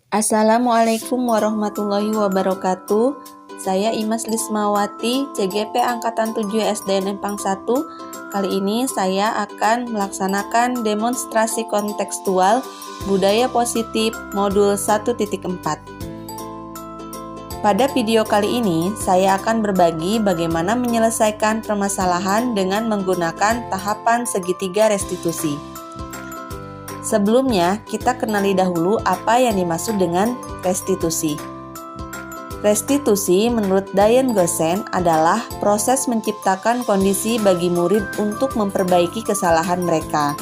Assalamualaikum warahmatullahi wabarakatuh. Saya Imas Lismawati, CGP Angkatan 7 SDN Empang 1. Kali ini saya akan melaksanakan demonstrasi kontekstual budaya positif modul 1.4. Pada video kali ini, saya akan berbagi bagaimana menyelesaikan permasalahan dengan menggunakan tahapan segitiga restitusi. Sebelumnya, kita kenali dahulu apa yang dimaksud dengan restitusi. Restitusi menurut Diane Gossen adalah proses menciptakan kondisi bagi murid untuk memperbaiki kesalahan mereka,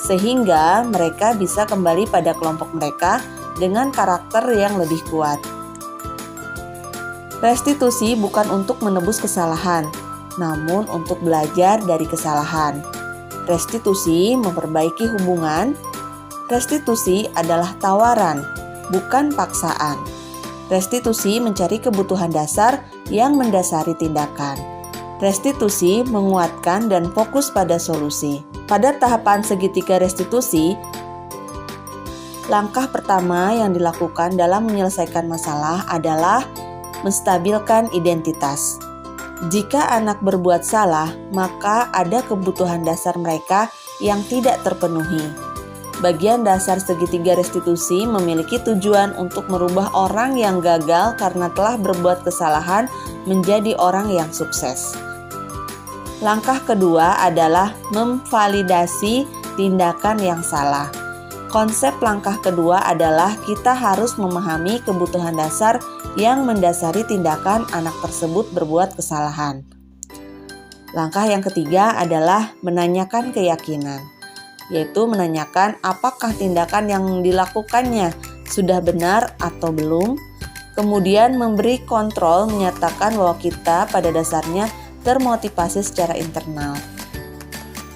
sehingga mereka bisa kembali pada kelompok mereka dengan karakter yang lebih kuat. Restitusi bukan untuk menebus kesalahan, namun untuk belajar dari kesalahan. Restitusi memperbaiki hubungan. Restitusi adalah tawaran, bukan paksaan. Restitusi mencari kebutuhan dasar yang mendasari tindakan. Restitusi menguatkan dan fokus pada solusi. Pada tahapan segitiga restitusi, langkah pertama yang dilakukan dalam menyelesaikan masalah adalah menstabilkan identitas. Jika anak berbuat salah, maka ada kebutuhan dasar mereka yang tidak terpenuhi. Bagian dasar segitiga restitusi memiliki tujuan untuk merubah orang yang gagal karena telah berbuat kesalahan menjadi orang yang sukses. Langkah kedua adalah memvalidasi tindakan yang salah. Konsep langkah kedua adalah kita harus memahami kebutuhan dasar yang mendasari tindakan anak tersebut berbuat kesalahan. Langkah yang ketiga adalah menanyakan keyakinan, yaitu menanyakan apakah tindakan yang dilakukannya sudah benar atau belum. Kemudian memberi kontrol menyatakan bahwa kita pada dasarnya termotivasi secara internal.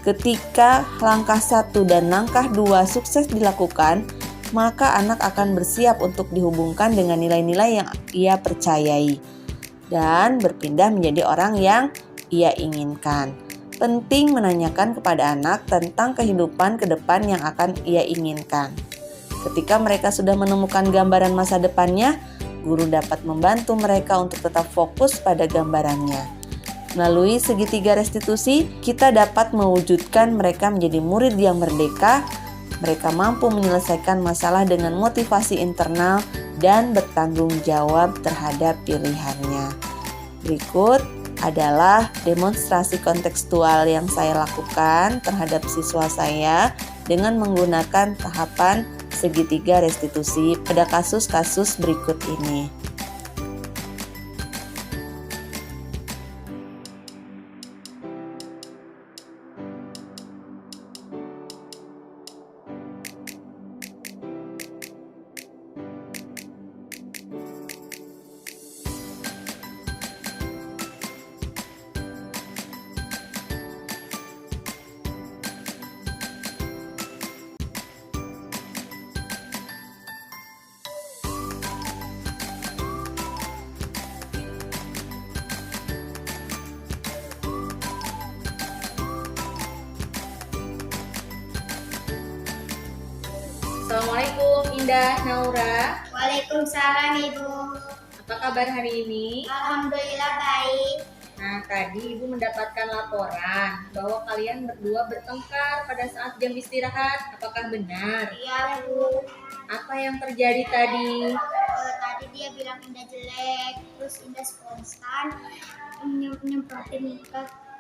Ketika langkah 1 dan langkah 2 sukses dilakukan, maka anak akan bersiap untuk dihubungkan dengan nilai-nilai yang ia percayai dan berpindah menjadi orang yang ia inginkan. Penting menanyakan kepada anak tentang kehidupan ke depan yang akan ia inginkan. Ketika mereka sudah menemukan gambaran masa depannya, guru dapat membantu mereka untuk tetap fokus pada gambarannya. Melalui segitiga restitusi, kita dapat mewujudkan mereka menjadi murid yang merdeka. Mereka mampu menyelesaikan masalah dengan motivasi internal dan bertanggung jawab terhadap pilihannya. Berikut adalah demonstrasi kontekstual yang saya lakukan terhadap siswa saya dengan menggunakan tahapan segitiga restitusi pada kasus-kasus berikut ini. Assalamualaikum Indah, Naura. Waalaikumsalam Ibu. Apa kabar hari ini? Alhamdulillah baik. Nah, tadi Ibu mendapatkan laporan bahwa kalian berdua bertengkar pada saat jam istirahat. Apakah benar? Iya Bu. Apa yang terjadi tadi? Tadi dia bilang Indah jelek, terus Indah spontan nyemprotin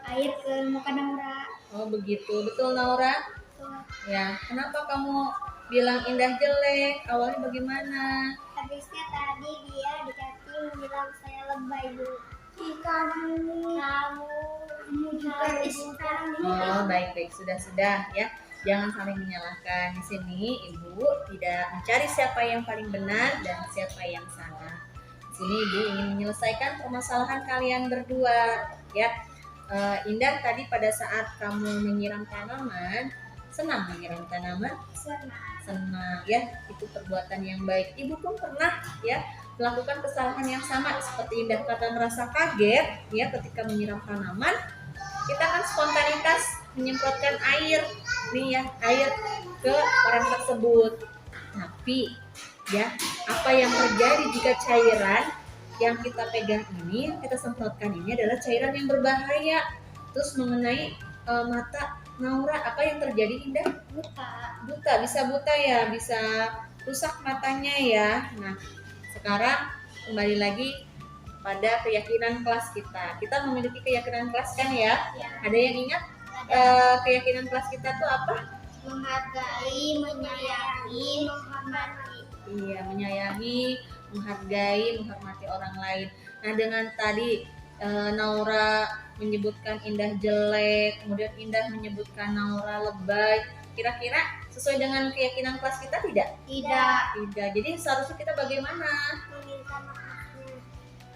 air ke muka Naura. Oh begitu, betul Naura? Ya, kenapa kamu bilang Indah jelek? Awalnya bagaimana? Habisnya tadi dia dikasih bilang saya lebay Bu. Kamu juga sekarang ini. Oh baik-baik, sudah ya. Jangan saling menyalahkan. Di sini Ibu tidak mencari siapa yang paling benar dan siapa yang salah. Di sini Ibu ingin menyelesaikan permasalahan kalian berdua, ya. Indah, tadi pada saat kamu menyiram tanaman, senang menyiram tanaman? Senang, ya. Itu perbuatan yang baik. Ibu pun pernah, ya, melakukan kesalahan yang sama seperti Indah kata merasa kaget, ya, ketika menyiram tanaman. Kita kan spontanitas menyemprotkan air, nih ya, air ke orang tersebut. Tapi Ya, apa yang terjadi jika cairan yang kita pegang ini, yang kita semprotkan ini adalah cairan yang berbahaya. Terus mengenai mata Naura, apa yang terjadi Indah? Buta, bisa buta ya, bisa rusak matanya ya. Nah, sekarang kembali lagi pada keyakinan kelas kita. Kita memiliki keyakinan kelas kan ya? Ya. Ada yang ingat keyakinan kelas kita tuh apa? Menghargai, menyayangi, menghormati. Iya, menyayangi, menghargai, menghormati orang lain. Nah, dengan tadi Naura menyebutkan Indah jelek, kemudian Indah menyebutkan Naura lebay. Kira-kira sesuai dengan keyakinan kelas kita tidak? Tidak. Tidak. Jadi seharusnya kita bagaimana? Meminta maaf.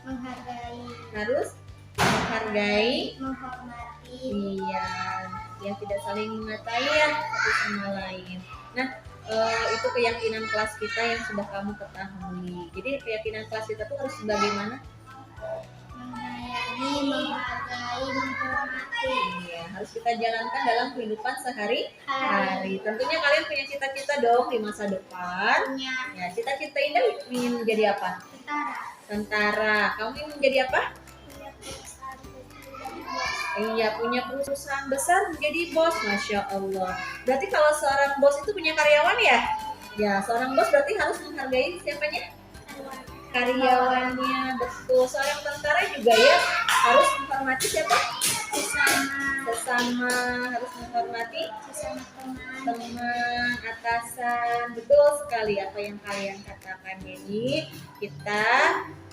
Menghargai. Harus menghargai. Menghormati. Iya, yang tidak saling mengatai ya satu sama lain. Nah, itu keyakinan kelas kita yang sudah kamu ketahui. Jadi keyakinan kelas kita tuh harus bagaimana? Menyayangi, menghargai, menghormati. Iya, harus kita jalankan dalam kehidupan sehari-hari. Tentunya kalian punya cita-cita dong di masa depan. Punya Ya, cita-cita Indah ingin menjadi apa? tentara. Tentara. Kamu ingin menjadi apa? Punya perusahaan Iya, punya perusahaan besar menjadi bos. Masya Allah. Berarti kalau seorang bos itu punya karyawan ya? Ya, seorang bos berarti harus menghargai siapanya? Karyawannya. Betul. Seorang tentara juga ya harus menghormati siapa? Sesama. Harus menghormati sesama teman. teman, atasan. Betul sekali apa yang kalian katakan. Jadi kita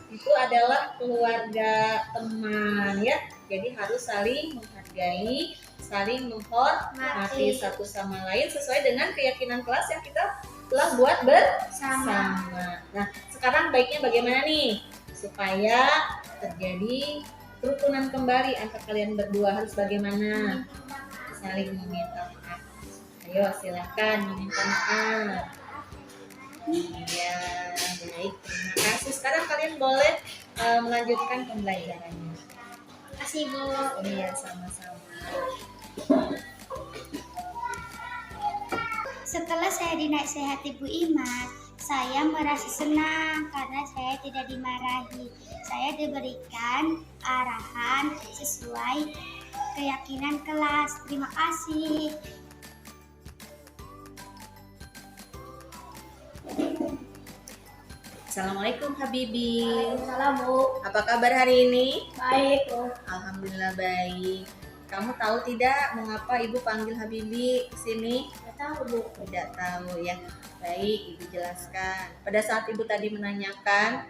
itu adalah keluarga teman ya. Jadi harus saling menghargai, saling menghormati satu sama lain sesuai dengan keyakinan kelas yang kita telah buat bersama. Nah, sekarang baiknya bagaimana nih supaya terjadi kerukunan kembali antara kalian berdua? Harus bagaimana? Saling meminta maaf. Ayo silakan meminta maaf. Iya, baik. Terima kasih. Sekarang kalian boleh melanjutkan pembelajarannya. Kasih Bu. Iya, sama-sama. Setelah saya dinasehati Bu Imas, saya merasa senang karena saya tidak dimarahi. Saya diberikan arahan sesuai keyakinan kelas. Terima kasih. Assalamualaikum Habibi. Salam Bu. Apa kabar hari ini? Baik Bu. Alhamdulillah baik. Kamu tahu tidak mengapa Ibu panggil Habibi ke sini? Tidak tahu Bu. Tidak tahu ya. Baik, Ibu jelaskan. Pada saat Ibu tadi menanyakan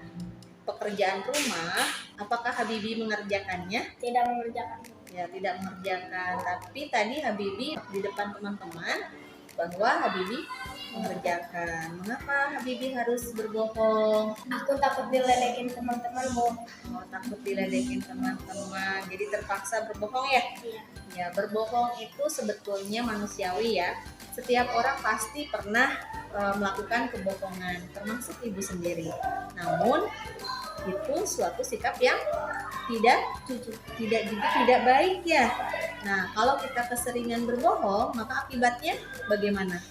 pekerjaan rumah, apakah Habibi mengerjakannya? Tidak mengerjakan Bu. Ya, tidak mengerjakan. Tapi tadi Habibi di depan teman-teman bahwa Habibi mengerjakan. Mengapa Habibi harus berbohong? Aku takut diledekin teman-teman Bu. Oh, takut diledekin teman-teman. Jadi terpaksa berbohong ya? Iya. Ya, berbohong itu sebetulnya manusiawi ya. Setiap orang pasti pernah melakukan kebohongan, termasuk Ibu sendiri. Namun itu suatu sikap yang tidak jujur, tidak baik ya. Nah, kalau kita keseringan berbohong, maka akibatnya bagaimana?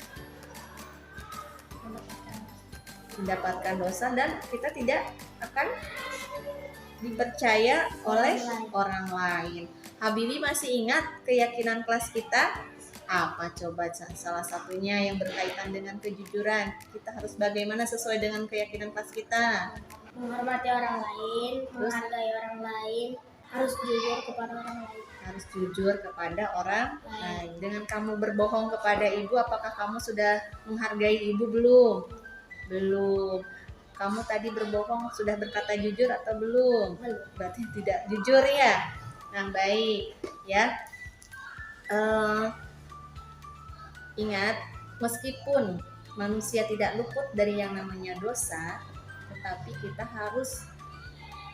Mendapatkan dosa dan kita tidak akan dipercaya oleh orang lain. Habibi masih ingat keyakinan kelas kita? Apa coba salah satunya yang berkaitan dengan kejujuran? Kita harus bagaimana sesuai dengan keyakinan kelas kita? Menghormati orang lain, menghargai orang lain, harus jujur kepada orang lain. Harus jujur kepada orang lain. Dengan kamu berbohong kepada ibu, apakah kamu sudah menghargai ibu belum? Belum. Kamu tadi berbohong sudah berkata jujur atau belum? Berarti tidak jujur ya. Nah, baik ya. Ingat, meskipun manusia tidak luput dari yang namanya dosa, tetapi kita harus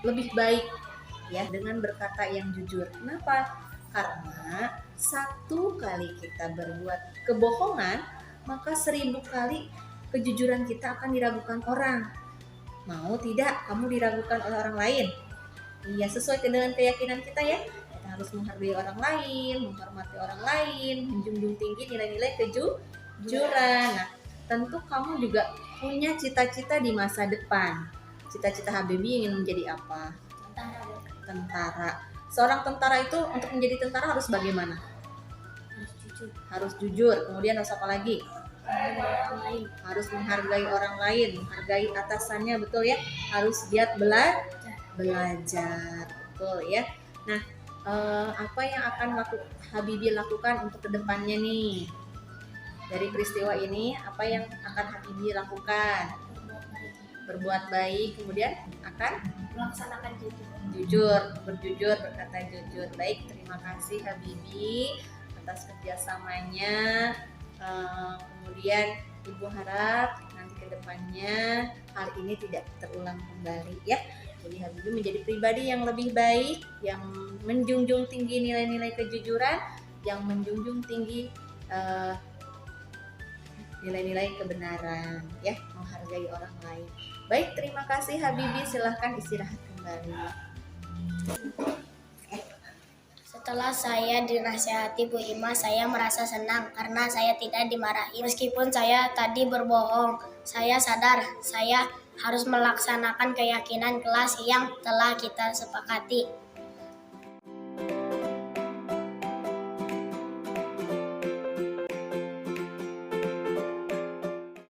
lebih baik ya dengan berkata yang jujur. Kenapa? Karena satu kali kita berbuat kebohongan, maka 1000 kali kejujuran kita akan diragukan orang. Mau tidak kamu diragukan oleh orang lain? Iya, sesuai dengan keyakinan kita ya. Kita harus menghargai orang lain, menghormati orang lain, menjunjung tinggi nilai-nilai kejujuran. Nah, tentu kamu juga punya cita-cita di masa depan. Cita-cita Habibie ingin menjadi apa? Tentara. Seorang tentara itu untuk menjadi tentara harus bagaimana? Harus jujur. Kemudian harus apa lagi? Harus menghargai orang lain, menghargai atasannya, betul ya? Harus giat belajar, betul ya? Nah, apa yang akan Habibie lakukan untuk kedepannya nih? Dari peristiwa ini, apa yang akan Habibie lakukan? Berbuat baik, kemudian akan Melaksanakan berjujur, berkata jujur. Baik, terima kasih Habibie atas kerjasamanya. Kemudian Ibu harap nanti kedepannya hal ini tidak terulang kembali ya. Jadi Habibie menjadi pribadi yang lebih baik, yang menjunjung tinggi nilai-nilai kejujuran, yang menjunjung tinggi nilai-nilai kebenaran ya, menghargai orang lain. Baik, terima kasih Habibie, silahkan istirahat kembali. Setelah saya dinasihati Bu Ima, saya merasa senang karena saya tidak dimarahi. Meskipun saya tadi berbohong, saya sadar saya harus melaksanakan keyakinan kelas yang telah kita sepakati.